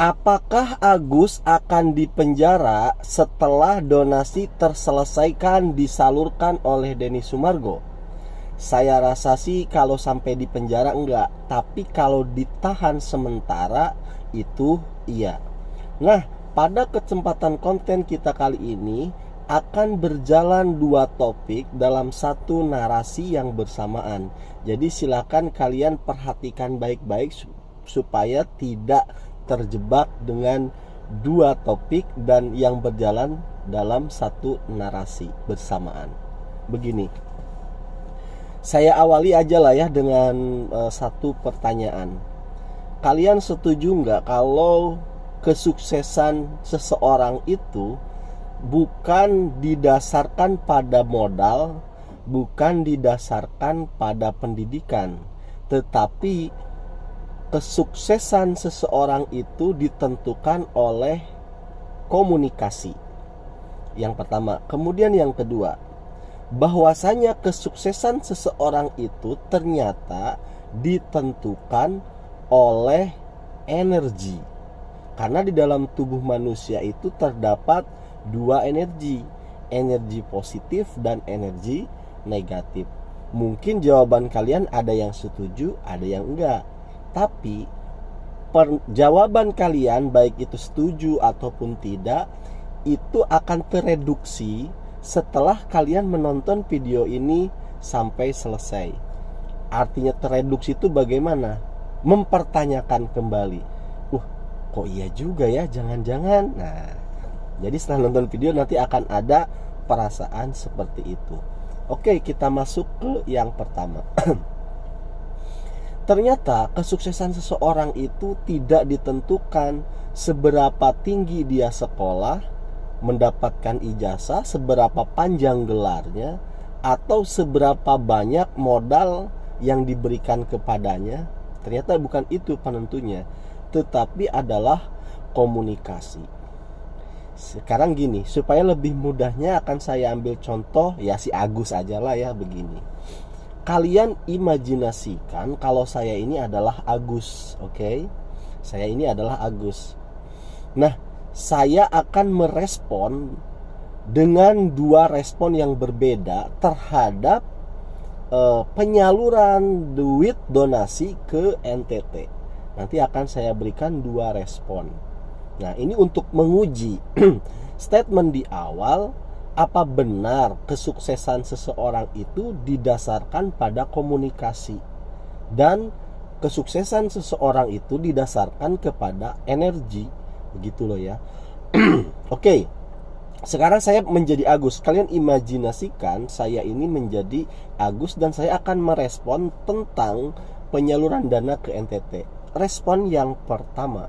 Apakah Agus akan dipenjara setelah donasi terselesaikan disalurkan oleh Denny Sumargo? Saya rasa sih kalau sampai dipenjara enggak, tapi kalau ditahan sementara itu iya. Nah, pada kesempatan konten kita kali ini akan berjalan dua topik dalam satu narasi yang bersamaan. Jadi silakan kalian perhatikan baik-baik supaya tidak terjebak dengan dua topik dan yang berjalan dalam satu narasi bersamaan. Begini, saya awali aja lah ya dengan satu pertanyaan. Kalian setuju nggak kalau kesuksesan seseorang itu bukan didasarkan pada modal, bukan didasarkan pada pendidikan, tetapi kesuksesan seseorang itu ditentukan oleh komunikasi. Yang pertama. Kemudian yang kedua, bahwasanya kesuksesan seseorang itu ternyata ditentukan oleh energi. Karena di dalam tubuh manusia itu terdapat dua energi, energi positif dan energi negatif. Mungkin jawaban kalian ada yang setuju, ada yang enggak. Tapi jawaban kalian baik itu setuju ataupun tidak itu akan tereduksi setelah kalian menonton video ini sampai selesai. Artinya tereduksi itu bagaimana? Mempertanyakan kembali. Kok iya juga ya, jangan-jangan. Nah, jadi setelah nonton video nanti akan ada perasaan seperti itu. Oke, kita masuk ke yang pertama. Ternyata kesuksesan seseorang itu tidak ditentukan seberapa tinggi dia sekolah, mendapatkan ijazah, seberapa panjang gelarnya, atau seberapa banyak modal yang diberikan kepadanya. Ternyata bukan itu penentunya, tetapi adalah komunikasi. Sekarang gini, supaya lebih mudahnya akan saya ambil contoh ya si Agus aja lah ya, begini. Kalian imajinasikan kalau saya ini adalah Agus, oke? Saya ini adalah Agus. Nah, saya akan merespon dengan dua respon yang berbeda terhadap penyaluran duit donasi ke NTT. Nanti akan saya berikan dua respon. Nah, ini untuk menguji statement di awal. Apa benar kesuksesan seseorang itu didasarkan pada komunikasi, dan kesuksesan seseorang itu didasarkan kepada energi, begitu loh ya. Oke, sekarang saya menjadi Agus. Kalian imajinasikan saya ini menjadi Agus dan saya akan merespon tentang penyaluran dana ke NTT. Respon yang pertama,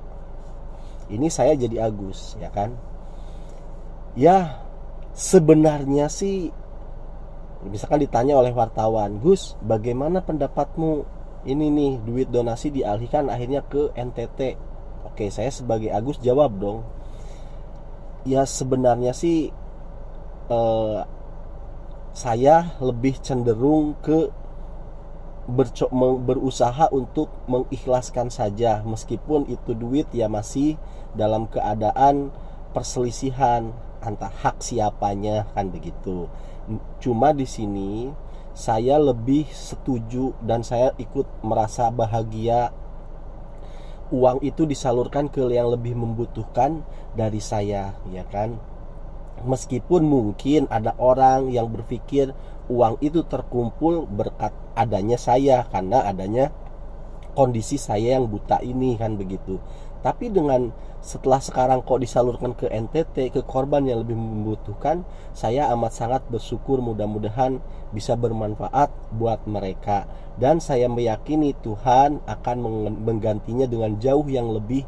ini saya jadi Agus, ya kan? Ya, sebenarnya sih, misalkan ditanya oleh wartawan, Gus, bagaimana pendapatmu? Ini nih, duit donasi dialihkan akhirnya ke NTT. Oke, saya sebagai Agus jawab dong. Ya sebenarnya sih saya lebih cenderung ke berusaha untuk mengikhlaskan saja, meskipun itu duit ya masih dalam keadaan perselisihan antara hak siapanya, kan begitu. Cuma di sini saya lebih setuju dan saya ikut merasa bahagia uang itu disalurkan ke yang lebih membutuhkan dari saya, ya kan? Meskipun mungkin ada orang yang berpikir uang itu terkumpul berkat adanya saya, karena adanya kondisi saya yang buta ini, kan begitu. Tapi dengan setelah sekarang kok disalurkan ke NTT, ke korban yang lebih membutuhkan, saya amat sangat bersyukur, mudah-mudahan bisa bermanfaat buat mereka. Dan saya meyakini Tuhan akan menggantinya dengan jauh yang lebih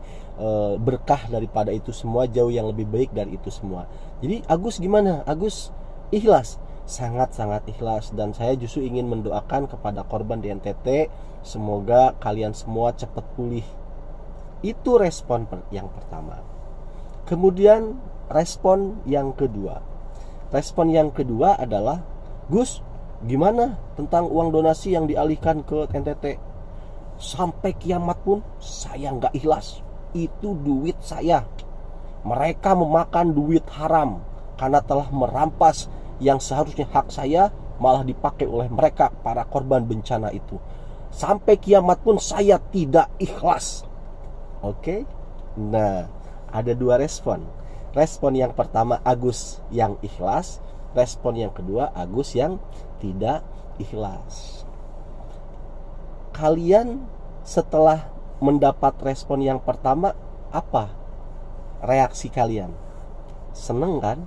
berkah daripada itu semua, jauh yang lebih baik dari itu semua. Jadi Agus gimana? Agus ikhlas, sangat-sangat ikhlas. Dan saya justru ingin mendoakan kepada korban di NTT, semoga kalian semua cepat pulih. Itu respon yang pertama. Kemudian respon yang kedua. Respon yang kedua adalah, Gus, gimana tentang uang donasi yang dialihkan ke NTT? Sampai kiamat pun saya nggak ikhlas. itu duit saya. Mereka memakan duit haram karena telah merampas yang seharusnya hak saya, malah dipakai oleh mereka, para korban bencana itu. Sampai kiamat pun saya tidak ikhlas. Oke? Nah, ada dua respon. Respon yang pertama Agus yang ikhlas, respon yang kedua Agus yang tidak ikhlas. Kalian setelah mendapat respon yang pertama, apa reaksi kalian? Seneng kan?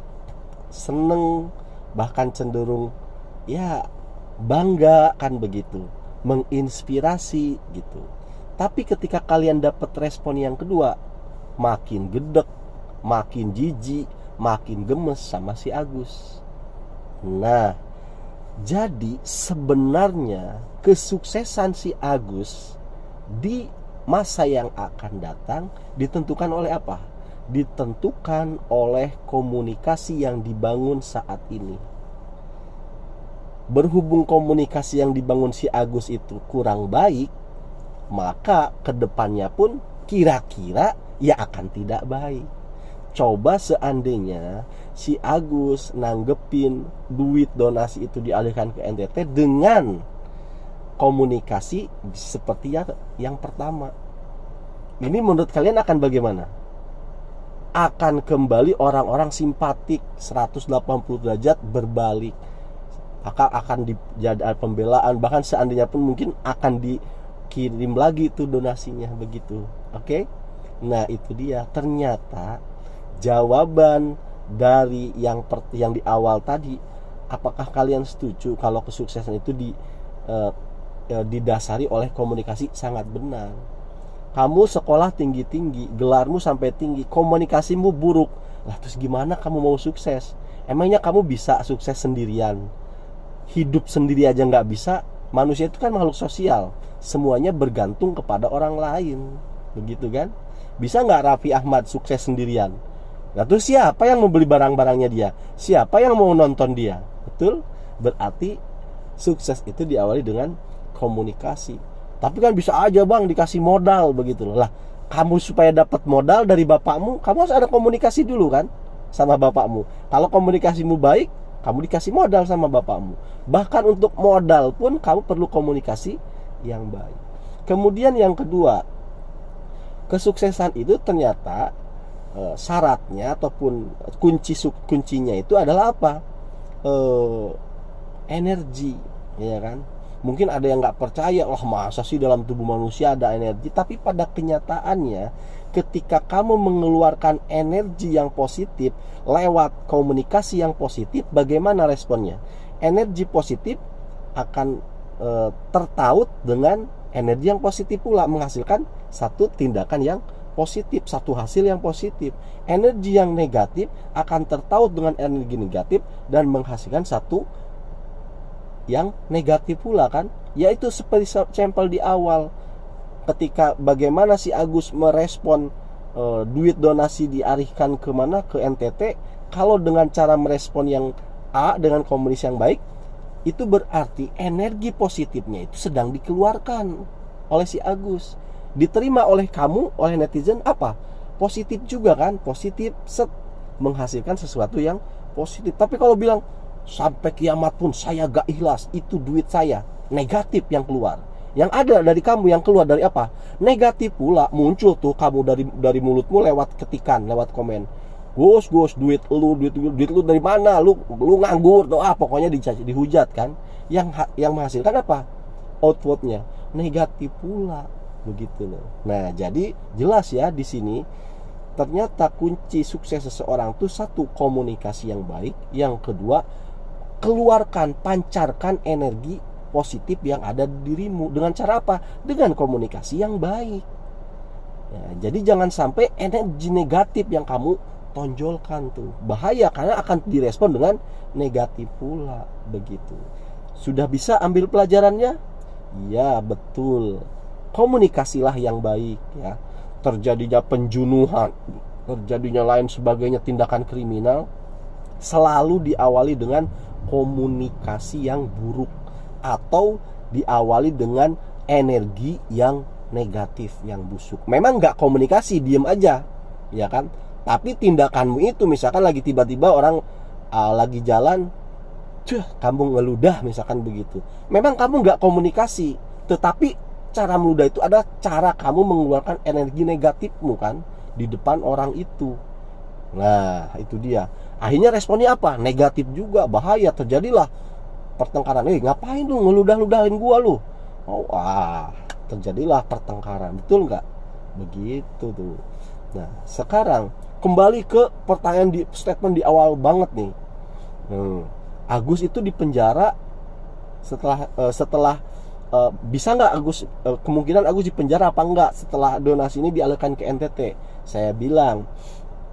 Seneng, bahkan cenderung ya bangga kan begitu, menginspirasi gitu. Tapi ketika kalian dapat respon yang kedua, makin gedek, makin jijik, makin gemes sama si Agus. Nah, jadi sebenarnya kesuksesan si Agus di masa yang akan datang ditentukan oleh apa? Ditentukan oleh komunikasi yang dibangun saat ini. Berhubung komunikasi yang dibangun si Agus itu kurang baik, maka kedepannya pun kira-kira ya akan tidak baik. Coba seandainya si Agus nanggepin duit donasi itu dialihkan ke NTT dengan komunikasi seperti yang pertama. Ini menurut kalian akan bagaimana? Akan kembali orang-orang simpatik 180 derajat berbalik. Maka akan dijadi pembelaan, bahkan seandainya pun mungkin akan dikirim lagi itu donasinya begitu. Oke? Nah, itu dia. Ternyata jawaban dari yang di awal tadi, apakah kalian setuju kalau kesuksesan itu didasari oleh komunikasi? Sangat benar. Kamu sekolah tinggi-tinggi, gelarmu sampai tinggi, komunikasimu buruk, lah terus gimana kamu mau sukses? Emangnya kamu bisa sukses sendirian? Hidup sendiri aja nggak bisa. Manusia itu kan makhluk sosial, semuanya bergantung kepada orang lain, begitu kan? Bisa nggak Raffi Ahmad sukses sendirian? Nah, terus siapa yang mau beli barang-barangnya dia? Siapa yang mau nonton dia? Betul? Berarti sukses itu diawali dengan komunikasi. Tapi kan bisa aja bang dikasih modal begitu loh. Lah, kamu supaya dapat modal dari bapakmu, kamu harus ada komunikasi dulu kan sama bapakmu. Kalau komunikasimu baik, kamu dikasih modal sama bapakmu. Bahkan untuk modal pun kamu perlu komunikasi yang baik. Kemudian yang kedua, kesuksesan itu ternyata syaratnya ataupun kuncinya itu adalah apa? Energi, ya kan? Mungkin ada yang nggak percaya, oh masa sih dalam tubuh manusia ada energi? Tapi pada kenyataannya, ketika kamu mengeluarkan energi yang positif lewat komunikasi yang positif, bagaimana responnya? Energi positif akan tertaut dengan energi yang positif pula, menghasilkan satu tindakan yang positif, satu hasil yang positif. Energi yang negatif akan tertaut dengan energi negatif dan menghasilkan satu yang negatif pula kan. Yaitu seperti sampel di awal, ketika bagaimana si Agus merespon duit donasi dialihkan ke mana, ke NTT. Kalau dengan cara merespon yang A, dengan komunikasi yang baik, itu berarti energi positifnya itu sedang dikeluarkan oleh si Agus, diterima oleh kamu, oleh netizen, apa? Positif juga kan? Positif, menghasilkan sesuatu yang positif. Tapi kalau bilang sampai kiamat pun saya gak ikhlas, itu duit saya, negatif yang keluar. Yang ada dari kamu yang keluar dari apa? Negatif pula muncul tuh kamu dari mulutmu lewat ketikan, lewat komen. Gus, duit lu dari mana? Lu nganggur tuh, pokoknya dihujat kan? Yang menghasilkan apa? Outputnya negatif pula, begitu loh. Nah, jadi jelas ya di sini ternyata kunci sukses seseorang itu satu, komunikasi yang baik, yang kedua pancarkan energi positif yang ada di dirimu. Dengan cara apa? Dengan komunikasi yang baik ya, jadi jangan sampai energi negatif yang kamu tonjolkan tuh bahaya, karena akan direspon dengan negatif pula, begitu. Sudah bisa ambil pelajarannya? Ya, betul. Komunikasilah yang baik ya. Terjadinya penjunuhan, terjadinya lain sebagainya tindakan kriminal, selalu diawali dengan komunikasi yang buruk atau diawali dengan energi yang negatif yang busuk. Memang nggak komunikasi, diem aja, ya kan? Tapi tindakanmu itu, misalkan lagi tiba-tiba orang lagi jalan, kamu ngeludah misalkan begitu. Memang kamu nggak komunikasi, tetapi cara meludah itu adalah cara kamu mengeluarkan energi negatifmu kan di depan orang itu. Nah, itu dia. Akhirnya responnya apa? Negatif juga, bahaya, terjadilah pertengkaran. Ngapain lu ngeludah-ludahin gua lu? Terjadilah pertengkaran. Betul nggak? Begitu tuh. Nah, sekarang kembali ke pertanyaan di statement di awal banget nih. Agus itu dipenjara setelah bisa nggak Agus, kemungkinan Agus dipenjara apa enggak setelah donasi ini dialihkan ke NTT? Saya bilang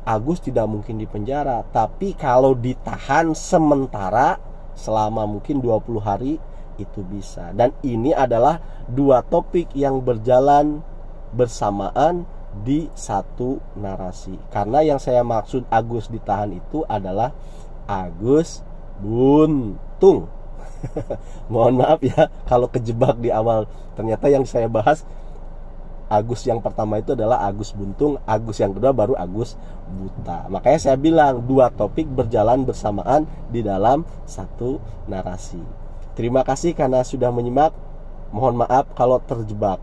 Agus tidak mungkin dipenjara, tapi kalau ditahan sementara selama mungkin 20 hari itu bisa. Dan ini adalah dua topik yang berjalan bersamaan di satu narasi. Karena yang saya maksud Agus ditahan itu adalah Agus Buntung. Mohon maaf ya kalau kejebak di awal. Ternyata yang saya bahas Agus yang pertama itu adalah Agus Buntung, Agus yang kedua baru Agus Buta. Makanya saya bilang dua topik berjalan bersamaan di dalam satu narasi. Terima kasih karena sudah menyimak. Mohon maaf kalau terjebak.